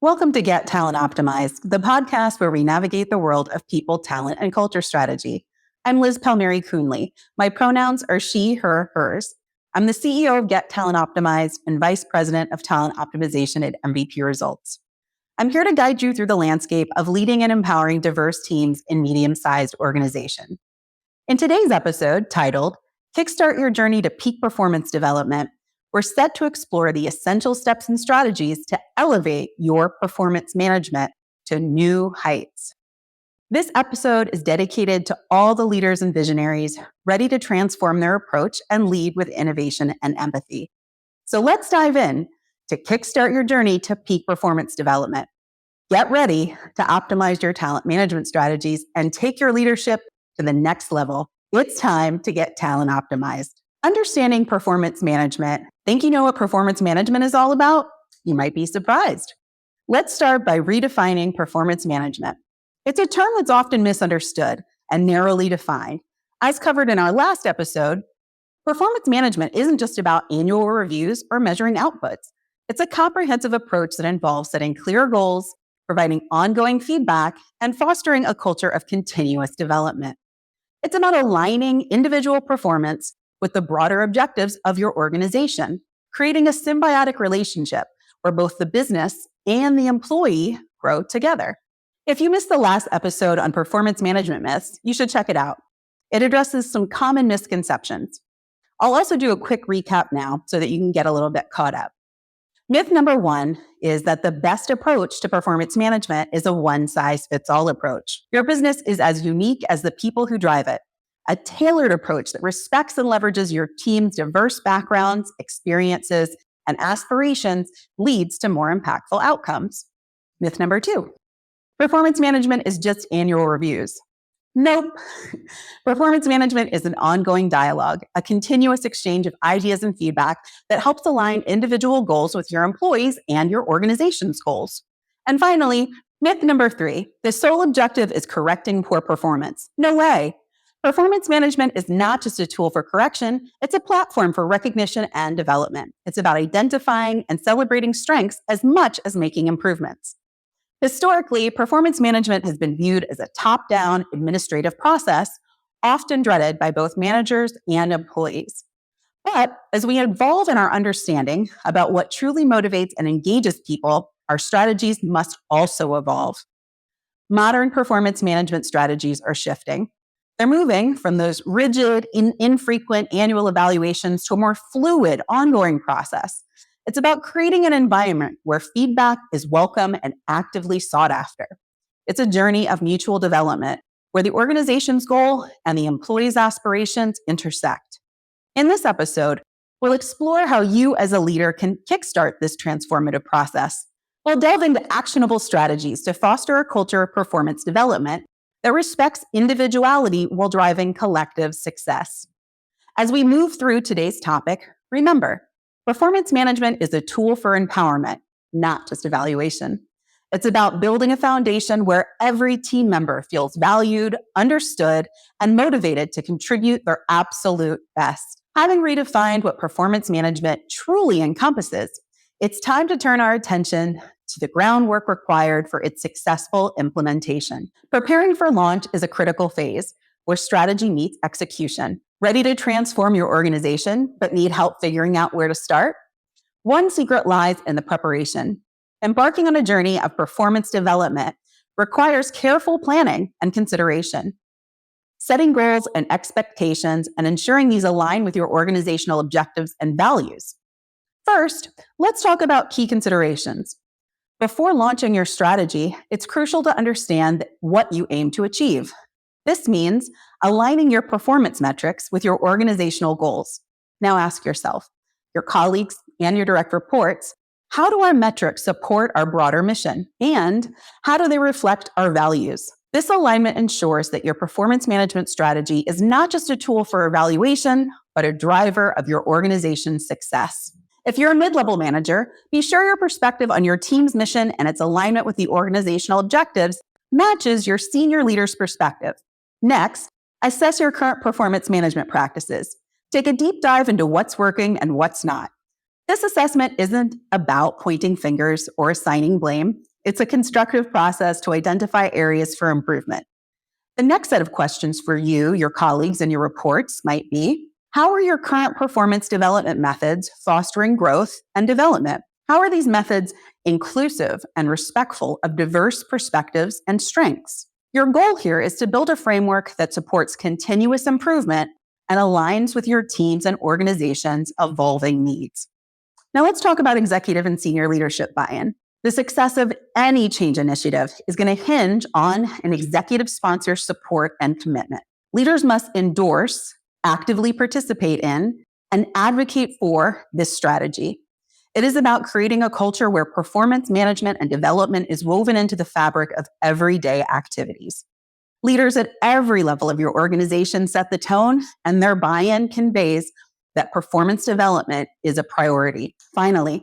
Welcome to Get Talent Optimized, the podcast where we navigate the world of people, talent, and culture strategy. I'm Liz Palmieri-Coonley. My pronouns are she, her, hers. I'm the CEO of Get Talent Optimized and Vice President of Talent Optimization at MVP Results. I'm here to guide you through the landscape of leading and empowering diverse teams in medium-sized organizations. In today's episode, titled Kickstart Your Journey to Peak Performance Development, we're set to explore the essential steps and strategies to elevate your performance management to new heights. This episode is dedicated to all the leaders and visionaries ready to transform their approach and lead with innovation and empathy. So let's dive in to kickstart your journey to peak performance development. Get ready to optimize your talent management strategies and take your leadership to the next level. It's time to get talent optimized. Understanding performance management. Think you know what performance management is all about? You might be surprised. Let's start by redefining performance management. It's a term that's often misunderstood and narrowly defined. As covered in our last episode, performance management isn't just about annual reviews or measuring outputs. It's a comprehensive approach that involves setting clear goals, providing ongoing feedback, and fostering a culture of continuous development. It's about aligning individual performance with the broader objectives of your organization, creating a symbiotic relationship where both the business and the employee grow together. If you missed the last episode on performance management myths, you should check it out. It addresses some common misconceptions. I'll also do a quick recap now so that you can get a little bit caught up. Myth number one is that the best approach to performance management is a one-size-fits-all approach. Your business is as unique as the people who drive it. A tailored approach that respects and leverages your team's diverse backgrounds, experiences, and aspirations leads to more impactful outcomes. Myth number two, performance management is just annual reviews. Nope. Performance management is an ongoing dialogue, a continuous exchange of ideas and feedback that helps align individual goals with your employees and your organization's goals. And finally, myth number three, the sole objective is correcting poor performance. No way. Performance management is not just a tool for correction, it's a platform for recognition and development. It's about identifying and celebrating strengths as much as making improvements. Historically, performance management has been viewed as a top-down administrative process, often dreaded by both managers and employees. But as we evolve in our understanding about what truly motivates and engages people, our strategies must also evolve. Modern performance management strategies are shifting. They're moving from those rigid, infrequent annual evaluations to a more fluid, ongoing process. It's about creating an environment where feedback is welcome and actively sought after. It's a journey of mutual development where the organization's goal and the employee's aspirations intersect. In this episode, we'll explore how you as a leader can kickstart this transformative process. We'll delve into actionable strategies to foster a culture of performance development that respects individuality while driving collective success. As we move through today's topic, remember, performance management is a tool for empowerment, not just evaluation. It's about building a foundation where every team member feels valued, understood, and motivated to contribute their absolute best. Having redefined what performance management truly encompasses, it's time to turn our attention to the groundwork required for its successful implementation. Preparing for launch is a critical phase where strategy meets execution. Ready to transform your organization, but need help figuring out where to start? One secret lies in the preparation. Embarking on a journey of performance development requires careful planning and consideration. Setting goals and expectations and ensuring these align with your organizational objectives and values. First, let's talk about key considerations. Before launching your strategy, it's crucial to understand what you aim to achieve. This means aligning your performance metrics with your organizational goals. Now ask yourself, your colleagues and your direct reports, how do our metrics support our broader mission? And how do they reflect our values? This alignment ensures that your performance management strategy is not just a tool for evaluation, but a driver of your organization's success. If you're a mid-level manager, be sure your perspective on your team's mission and its alignment with the organizational objectives matches your senior leader's perspective. Next, assess your current performance management practices. Take a deep dive into what's working and what's not. This assessment isn't about pointing fingers or assigning blame. It's a constructive process to identify areas for improvement. The next set of questions for you, your colleagues, and your reports might be, how are your current performance development methods fostering growth and development? How are these methods inclusive and respectful of diverse perspectives and strengths? Your goal here is to build a framework that supports continuous improvement and aligns with your team's and organization's evolving needs. Now let's talk about executive and senior leadership buy-in. The success of any change initiative is going to hinge on an executive sponsor's support and commitment. Leaders must endorse, actively participate in, and advocate for this strategy. It is about creating a culture where performance management and development is woven into the fabric of everyday activities. Leaders at every level of your organization set the tone, and their buy-in conveys that performance development is a priority. Finally,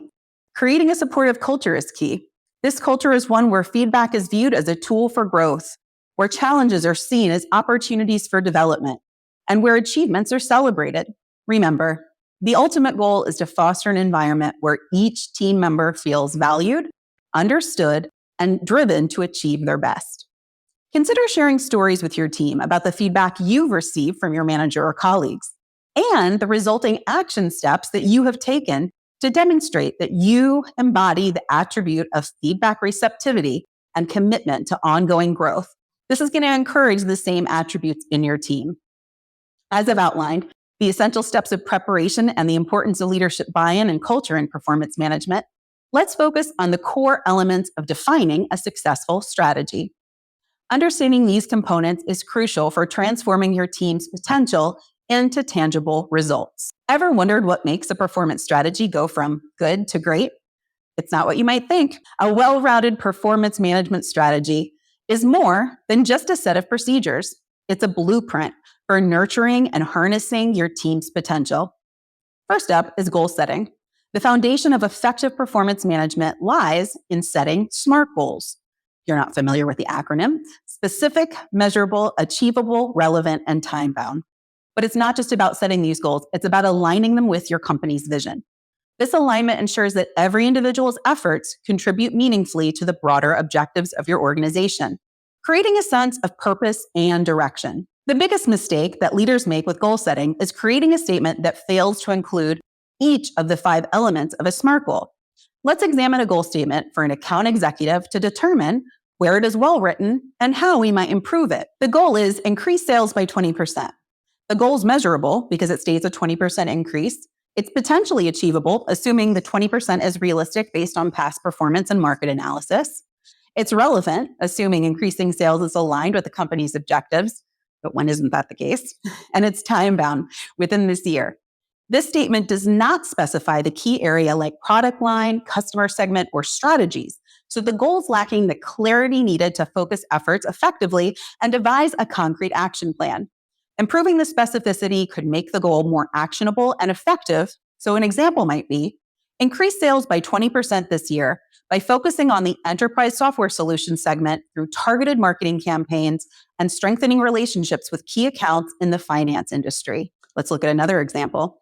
creating a supportive culture is key. This culture is one where feedback is viewed as a tool for growth, where challenges are seen as opportunities for development, and where achievements are celebrated. Remember, the ultimate goal is to foster an environment where each team member feels valued, understood, and driven to achieve their best. Consider sharing stories with your team about the feedback you've received from your manager or colleagues and the resulting action steps that you have taken to demonstrate that you embody the attribute of feedback receptivity and commitment to ongoing growth. This is going to encourage the same attributes in your team. As I've outlined, the essential steps of preparation and the importance of leadership buy-in and culture in performance management, let's focus on the core elements of defining a successful strategy. Understanding these components is crucial for transforming your team's potential into tangible results. Ever wondered what makes a performance strategy go from good to great? It's not what you might think. A well-rounded performance management strategy is more than just a set of procedures. It's a blueprint for nurturing and harnessing your team's potential. First up is goal setting. The foundation of effective performance management lies in setting SMART goals. If you're not familiar with the acronym, specific, measurable, achievable, relevant, and time-bound. But it's not just about setting these goals, it's about aligning them with your company's vision. This alignment ensures that every individual's efforts contribute meaningfully to the broader objectives of your organization, creating a sense of purpose and direction. The biggest mistake that leaders make with goal setting is creating a statement that fails to include each of the 5 elements of a SMART goal. Let's examine a goal statement for an account executive to determine where it is well written and how we might improve it. The goal is increase sales by 20%. The goal is measurable because it states a 20% increase. It's potentially achievable, assuming the 20% is realistic based on past performance and market analysis. It's relevant, assuming increasing sales is aligned with the company's objectives, but when isn't that the case? And it's time-bound within this year. This statement does not specify the key area like product line, customer segment, or strategies. So the goal is lacking the clarity needed to focus efforts effectively and devise a concrete action plan. Improving the specificity could make the goal more actionable and effective. So an example might be, increase sales by 20% this year by focusing on the enterprise software solution segment through targeted marketing campaigns and strengthening relationships with key accounts in the finance industry. Let's look at another example.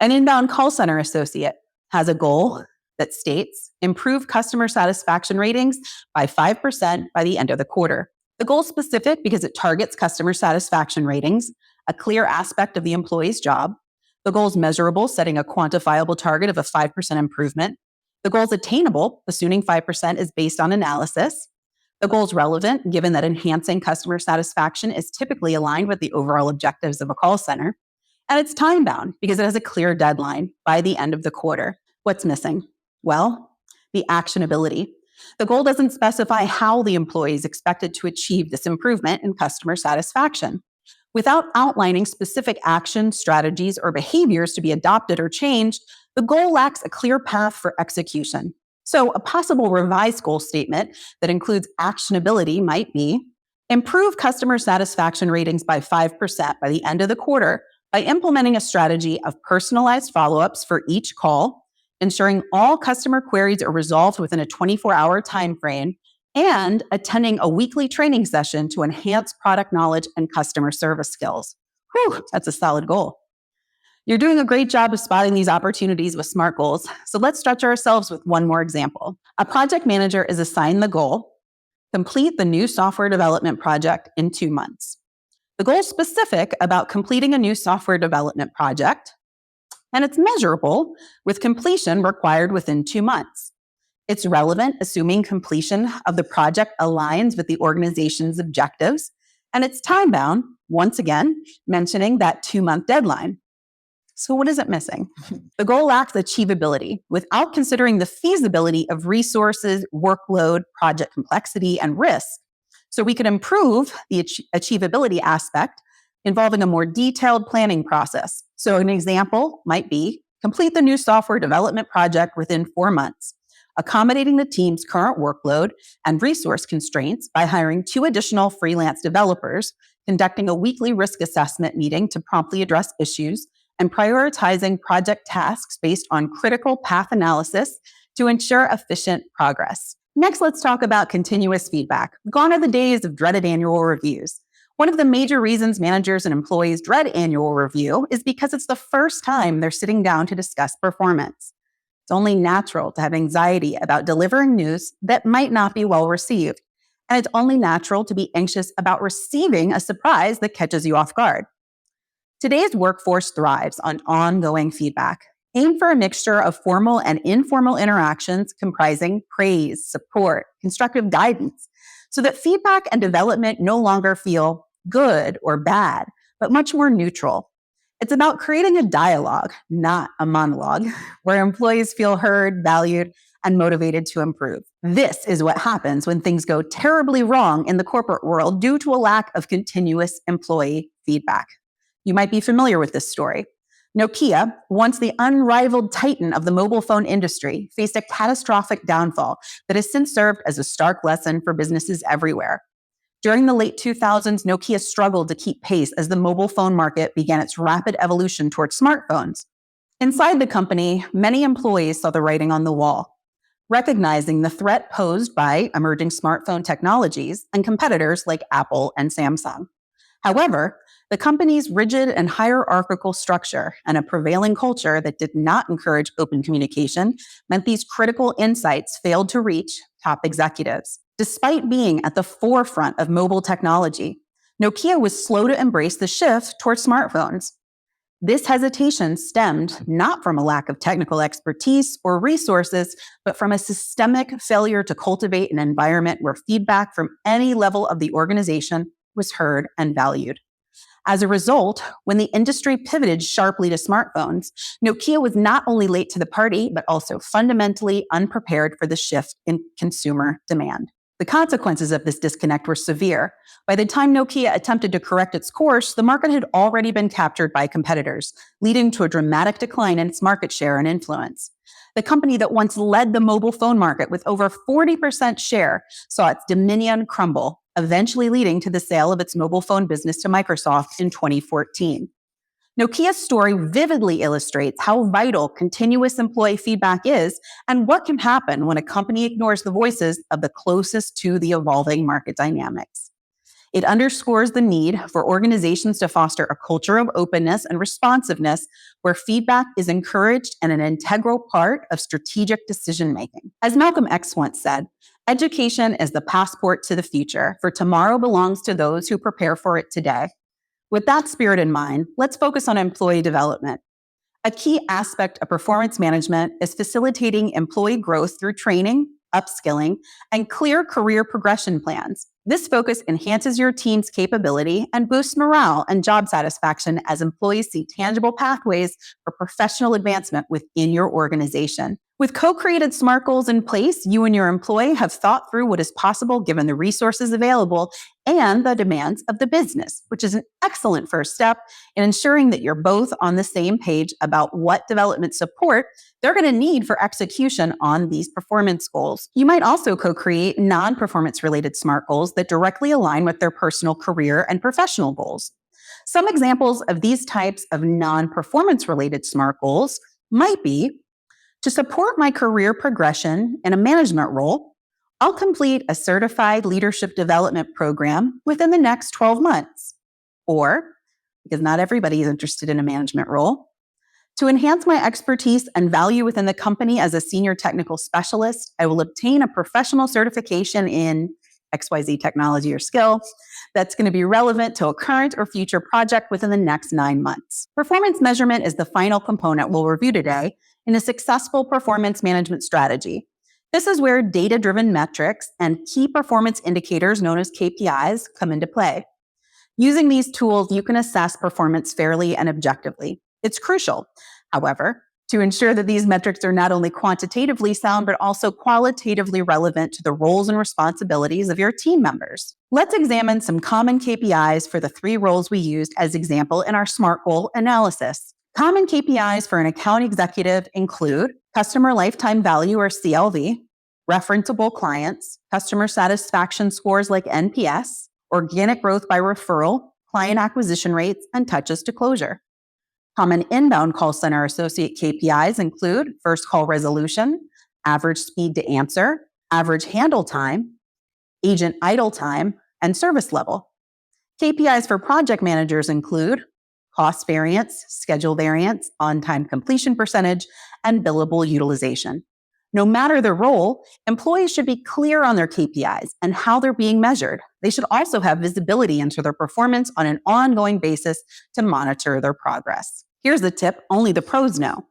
An inbound call center associate has a goal that states improve customer satisfaction ratings by 5% by the end of the quarter. The goal is specific because it targets customer satisfaction ratings, a clear aspect of the employee's job. The goal is measurable, setting a quantifiable target of a 5% improvement. The goal is attainable, assuming 5% is based on analysis. The goal is relevant, given that enhancing customer satisfaction is typically aligned with the overall objectives of a call center. And it's time-bound because it has a clear deadline by the end of the quarter. What's missing? Well, the actionability. The goal doesn't specify how the employee is expected to achieve this improvement in customer satisfaction. Without outlining specific actions, strategies, or behaviors to be adopted or changed, the goal lacks a clear path for execution. So a possible revised goal statement that includes actionability might be, improve customer satisfaction ratings by 5% by the end of the quarter by implementing a strategy of personalized follow-ups for each call, ensuring all customer queries are resolved within a 24-hour time frame, and attending a weekly training session to enhance product knowledge and customer service skills. Whew, that's a solid goal. You're doing a great job of spotting these opportunities with SMART goals. So let's stretch ourselves with one more example. A project manager is assigned the goal, complete the new software development project in 2 months. The goal is specific about completing a new software development project, and it's measurable with completion required within 2 months. It's relevant, assuming completion of the project aligns with the organization's objectives, and it's time-bound, once again, mentioning that 2-month deadline. So what is it missing? The goal lacks achievability without considering the feasibility of resources, workload, project complexity, and risk. So we could improve the achievability aspect involving a more detailed planning process. So an example might be complete the new software development project within 4 months, accommodating the team's current workload and resource constraints by hiring 2 additional freelance developers, conducting a weekly risk assessment meeting to promptly address issues, and prioritizing project tasks based on critical path analysis to ensure efficient progress. Next, let's talk about continuous feedback. Gone are the days of dreaded annual reviews. One of the major reasons managers and employees dread annual review is because it's the first time they're sitting down to discuss performance. It's only natural to have anxiety about delivering news that might not be well received. And it's only natural to be anxious about receiving a surprise that catches you off guard. Today's workforce thrives on ongoing feedback. Aim for a mixture of formal and informal interactions comprising praise, support, constructive guidance, so that feedback and development no longer feel good or bad, but much more neutral. It's about creating a dialogue, not a monologue, where employees feel heard, valued, and motivated to improve. This is what happens when things go terribly wrong in the corporate world due to a lack of continuous employee feedback. You might be familiar with this story. Nokia, once the unrivaled titan of the mobile phone industry, faced a catastrophic downfall that has since served as a stark lesson for businesses everywhere. During the late 2000s, Nokia struggled to keep pace as the mobile phone market began its rapid evolution towards smartphones. Inside the company, many employees saw the writing on the wall, recognizing the threat posed by emerging smartphone technologies and competitors like Apple and Samsung. However, the company's rigid and hierarchical structure and a prevailing culture that did not encourage open communication meant these critical insights failed to reach top executives. Despite being at the forefront of mobile technology, Nokia was slow to embrace the shift towards smartphones. This hesitation stemmed not from a lack of technical expertise or resources, but from a systemic failure to cultivate an environment where feedback from any level of the organization was heard and valued. As a result, when the industry pivoted sharply to smartphones, Nokia was not only late to the party, but also fundamentally unprepared for the shift in consumer demand. The consequences of this disconnect were severe. By the time Nokia attempted to correct its course, the market had already been captured by competitors, leading to a dramatic decline in its market share and influence. The company that once led the mobile phone market with over 40% share saw its dominion crumble, eventually leading to the sale of its mobile phone business to Microsoft in 2014. Nokia's story vividly illustrates how vital continuous employee feedback is and what can happen when a company ignores the voices of the closest to the evolving market dynamics. It underscores the need for organizations to foster a culture of openness and responsiveness where feedback is encouraged and an integral part of strategic decision-making. As Malcolm X once said, education is the passport to the future, for tomorrow belongs to those who prepare for it today. With that spirit in mind, let's focus on employee development. A key aspect of performance management is facilitating employee growth through training, upskilling, and clear career progression plans. This focus enhances your team's capability and boosts morale and job satisfaction as employees see tangible pathways for professional advancement within your organization. With co-created SMART goals in place, you and your employee have thought through what is possible given the resources available and the demands of the business, which is an excellent first step in ensuring that you're both on the same page about what development support they're going to need for execution on these performance goals. You might also co-create non-performance related SMART goals that directly align with their personal career and professional goals. Some examples of these types of non-performance related SMART goals might be: to support my career progression in a management role, I'll complete a certified leadership development program within the next 12 months. Or, because not everybody is interested in a management role, To enhance my expertise and value within the company as a senior technical specialist, I will obtain a professional certification in XYZ technology or skill that's going to be relevant to a current or future project within the next 9 months. Performance measurement is the final component we'll review today in a successful performance management strategy. This is where data-driven metrics and key performance indicators known as KPIs come into play. Using these tools, you can assess performance fairly and objectively. It's crucial, however, to ensure that these metrics are not only quantitatively sound, but also qualitatively relevant to the roles and responsibilities of your team members. Let's examine some common KPIs for the 3 roles we used as example in our SMART goal analysis. Common KPIs for an account executive include customer lifetime value or CLV, referenceable clients, customer satisfaction scores like NPS, organic growth by referral, client acquisition rates, and touches to closure. Common inbound call center associate KPIs include first call resolution, average speed to answer, average handle time, agent idle time, and service level. KPIs for project managers include cost variance, schedule variance, on-time completion percentage, and billable utilization. No matter their role, employees should be clear on their KPIs and how they're being measured. They should also have visibility into their performance on an ongoing basis to monitor their progress. Here's the tip only the pros know.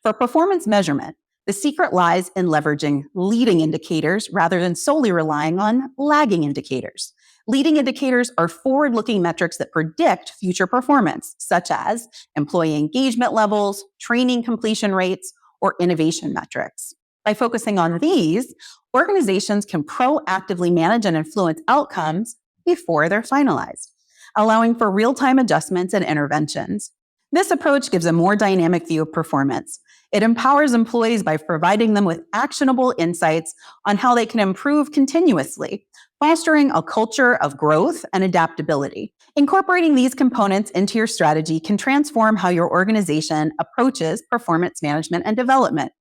For performance measurement, the secret lies in leveraging leading indicators rather than solely relying on lagging indicators. Leading indicators are forward-looking metrics that predict future performance, such as employee engagement levels, training completion rates, or innovation metrics. By focusing on these, organizations can proactively manage and influence outcomes before they're finalized, allowing for real-time adjustments and interventions. This approach gives a more dynamic view of performance. It empowers employees by providing them with actionable insights on how they can improve continuously, fostering a culture of growth and adaptability. Incorporating these components into your strategy can transform how your organization approaches performance management and development.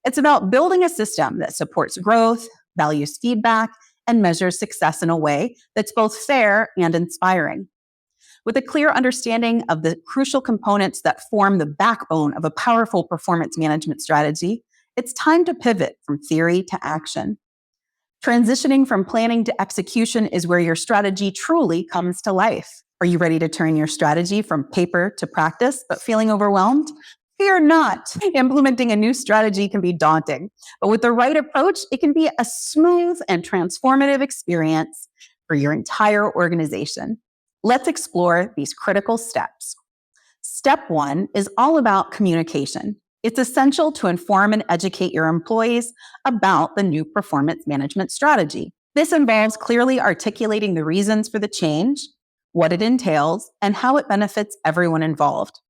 It's about building a system that supports growth, values feedback, and measures success in a way that's both fair and inspiring. With a clear understanding of the crucial components that form the backbone of a powerful performance management strategy, it's time to pivot from theory to action. Transitioning from planning to execution is where your strategy truly comes to life. Are you ready to turn your strategy from paper to practice, but feeling overwhelmed? Fear not. Implementing a new strategy can be daunting, but with the right approach, it can be a smooth and transformative experience for your entire organization. Let's explore these critical steps. Step 1 is all about communication. It's essential to inform and educate your employees about the new performance management strategy. This involves clearly articulating the reasons for the change, what it entails, and how it benefits everyone involved.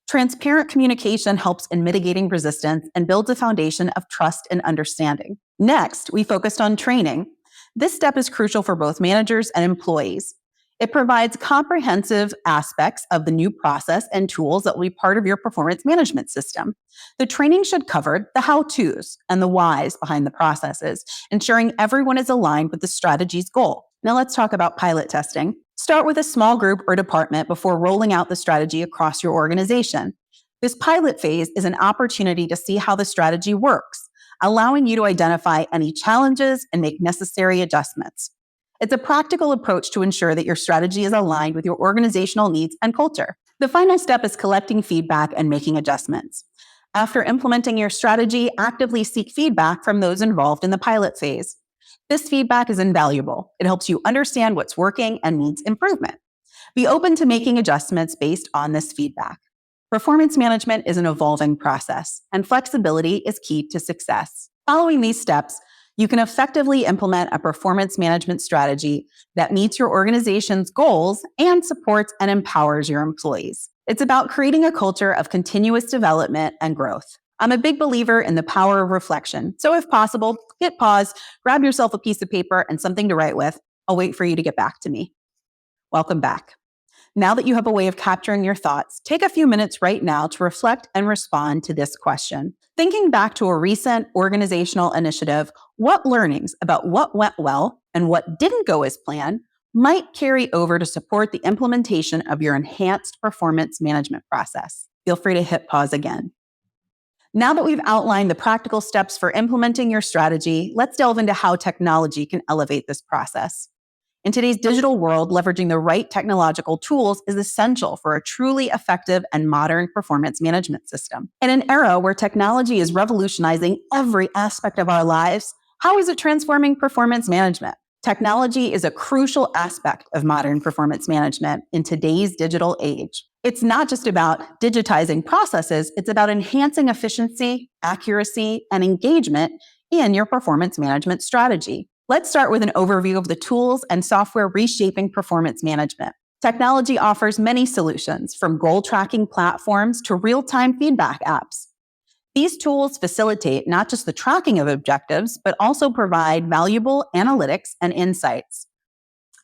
Transparent communication helps in mitigating resistance and builds a foundation of trust and understanding. Next, we focused on training. This step is crucial for both managers and employees. It provides comprehensive aspects of the new process and tools that will be part of your performance management system. The training should cover the how-tos and the whys behind the processes, ensuring everyone is aligned with the strategy's goal. Now let's talk about pilot testing. Start with a small group or department before rolling out the strategy across your organization. This pilot phase is an opportunity to see how the strategy works, allowing you to identify any challenges and make necessary adjustments. It's a practical approach to ensure that your strategy is aligned with your organizational needs and culture. The final step is collecting feedback and making adjustments. After implementing your strategy, actively seek feedback from those involved in the pilot phase. This feedback is invaluable. It helps you understand what's working and needs improvement. Be open to making adjustments based on this feedback. Performance management is an evolving process, and flexibility is key to success. Following these steps, you can effectively implement a performance management strategy that meets your organization's goals and supports and empowers your employees. It's about creating a culture of continuous development and growth. I'm a big believer in the power of reflection. So if possible, hit pause, grab yourself a piece of paper and something to write with. I'll wait for you to get back to me. Welcome back. Now that you have a way of capturing your thoughts, take a few minutes right now to reflect and respond to this question. Thinking back to a recent organizational initiative, what learnings about what went well and what didn't go as planned might carry over to support the implementation of your enhanced performance management process? Feel free to hit pause again. Now that we've outlined the practical steps for implementing your strategy, let's delve into how technology can elevate this process. In today's digital world, leveraging the right technological tools is essential for a truly effective and modern performance management system. In an era where technology is revolutionizing every aspect of our lives, how is it transforming performance management? Technology is a crucial aspect of modern performance management in today's digital age. It's not just about digitizing processes, it's about enhancing efficiency, accuracy, and engagement in your performance management strategy. Let's start with an overview of the tools and software reshaping performance management. Technology offers many solutions, from goal tracking platforms to real-time feedback apps. These tools facilitate not just the tracking of objectives, but also provide valuable analytics and insights.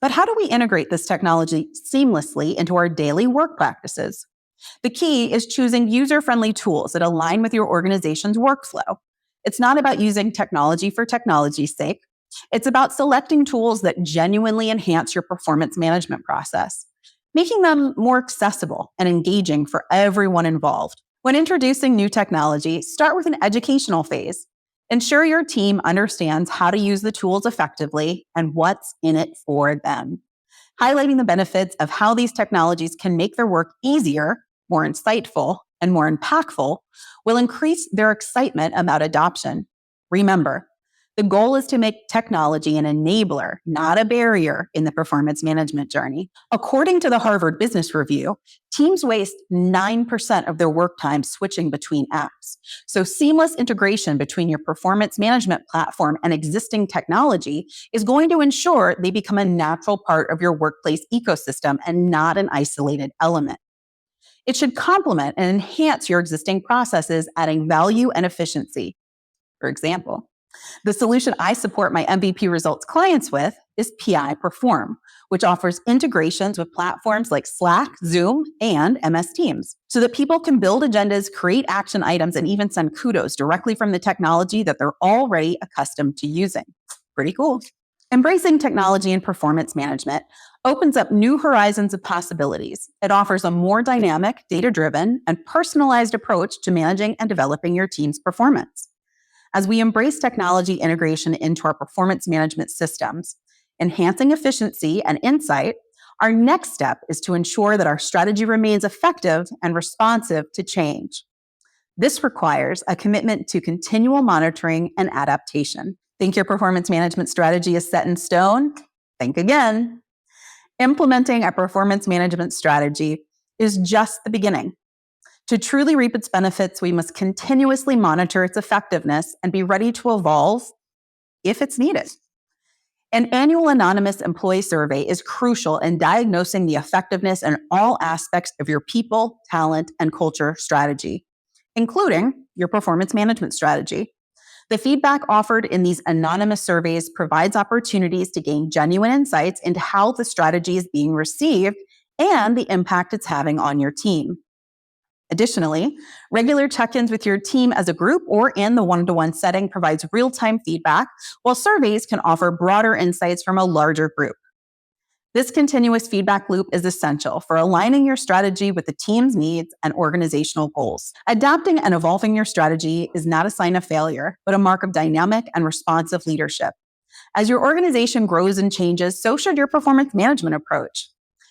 But how do we integrate this technology seamlessly into our daily work practices? The key is choosing user-friendly tools that align with your organization's workflow. It's not about using technology for technology's sake. It's about selecting tools that genuinely enhance your performance management process, making them more accessible and engaging for everyone involved. When introducing new technology, start with an educational phase. Ensure your team understands how to use the tools effectively and what's in it for them. Highlighting the benefits of how these technologies can make their work easier, more insightful, and more impactful will increase their excitement about adoption. Remember, the goal is to make technology an enabler, not a barrier in the performance management journey. According to the Harvard Business Review, teams waste 9% of their work time switching between apps. So seamless integration between your performance management platform and existing technology is going to ensure they become a natural part of your workplace ecosystem and not an isolated element. It should complement and enhance your existing processes, adding value and efficiency. For example, the solution I support my MVP results clients with is PI Perform, which offers integrations with platforms like Slack, Zoom, and MS Teams, so that people can build agendas, create action items, and even send kudos directly from the technology that they're already accustomed to using. Pretty cool. Embracing technology in performance management opens up new horizons of possibilities. It offers a more dynamic, data-driven, and personalized approach to managing and developing your team's performance. As we embrace technology integration into our performance management systems, enhancing efficiency and insight, our next step is to ensure that our strategy remains effective and responsive to change. This requires a commitment to continual monitoring and adaptation. Think your performance management strategy is set in stone? Think again. Implementing a performance management strategy is just the beginning. To truly reap its benefits, we must continuously monitor its effectiveness and be ready to evolve if it's needed. An annual anonymous employee survey is crucial in diagnosing the effectiveness in all aspects of your people, talent, and culture strategy, including your performance management strategy. The feedback offered in these anonymous surveys provides opportunities to gain genuine insights into how the strategy is being received and the impact it's having on your team. Additionally, regular check-ins with your team as a group or in the one-to-one setting provides real-time feedback, while surveys can offer broader insights from a larger group. This continuous feedback loop is essential for aligning your strategy with the team's needs and organizational goals. Adapting and evolving your strategy is not a sign of failure, but a mark of dynamic and responsive leadership. As your organization grows and changes, so should your performance management approach.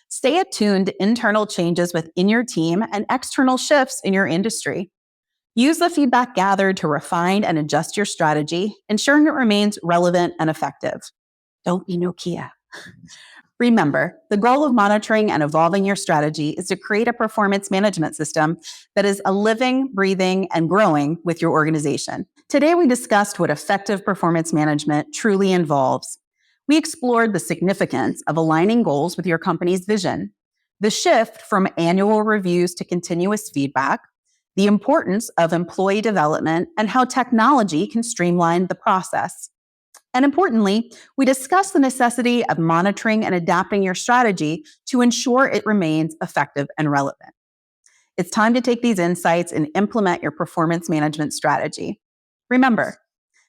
Stay attuned to internal changes within your team and external shifts in your industry. Use the feedback gathered to refine and adjust your strategy, ensuring it remains relevant and effective. Don't be Nokia. Remember, the goal of monitoring and evolving your strategy is to create a performance management system that is a living, breathing, and growing with your organization. Today, we discussed what effective performance management truly involves. We explored the significance of aligning goals with your company's vision, the shift from annual reviews to continuous feedback, the importance of employee development, and how technology can streamline the process. And importantly, we discussed the necessity of monitoring and adapting your strategy to ensure it remains effective and relevant. It's time to take these insights and implement your performance management strategy. Remember,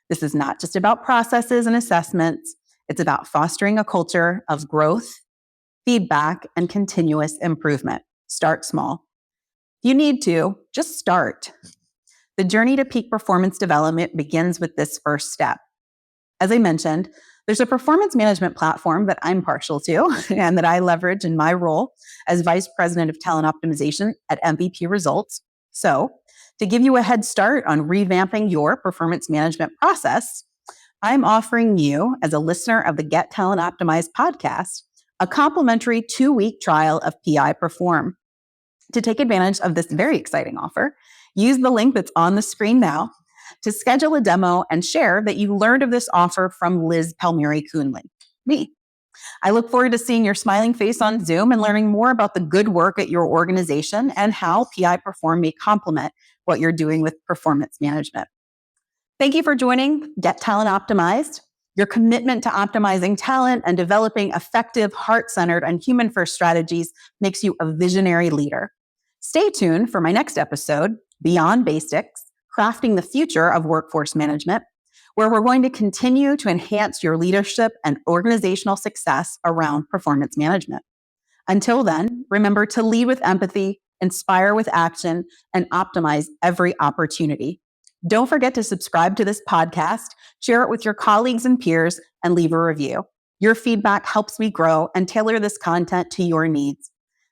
this is not just about processes and assessments. It's about fostering a culture of growth, feedback, and continuous improvement. Start small. You need to just start. The journey to peak performance development begins with this first step. As I mentioned, there's a performance management platform that I'm partial to and that I leverage in my role as Vice President of Talent Optimization at MVP Results. So, to give you a head start on revamping your performance management process, I'm offering you, as a listener of the Get Talent Optimized podcast, a complimentary 2-week trial of PI Perform. To take advantage of this very exciting offer, use the link that's on the screen now to schedule a demo and share that you learned of this offer from Liz Palmieri-Coonley, me. I look forward to seeing your smiling face on Zoom and learning more about the good work at your organization and how PI Perform may complement what you're doing with performance management. Thank you for joining Get Talent Optimized. Your commitment to optimizing talent and developing effective, heart-centered, and human-first strategies makes you a visionary leader. Stay tuned for my next episode, Beyond Basics, Crafting the Future of Workforce Management, where we're going to continue to enhance your leadership and organizational success around performance management. Until then, remember to lead with empathy, inspire with action, and optimize every opportunity. Don't forget to subscribe to this podcast, share it with your colleagues and peers, and leave a review. Your feedback helps me grow and tailor this content to your needs.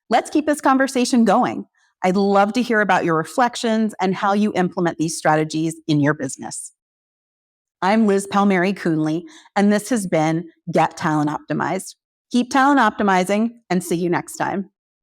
Let's keep this conversation going. I'd love to hear about your reflections and how you implement these strategies in your business. I'm Liz Palmieri-Coonley, and this has been Get Talent Optimized. Keep talent optimizing, and see you next time.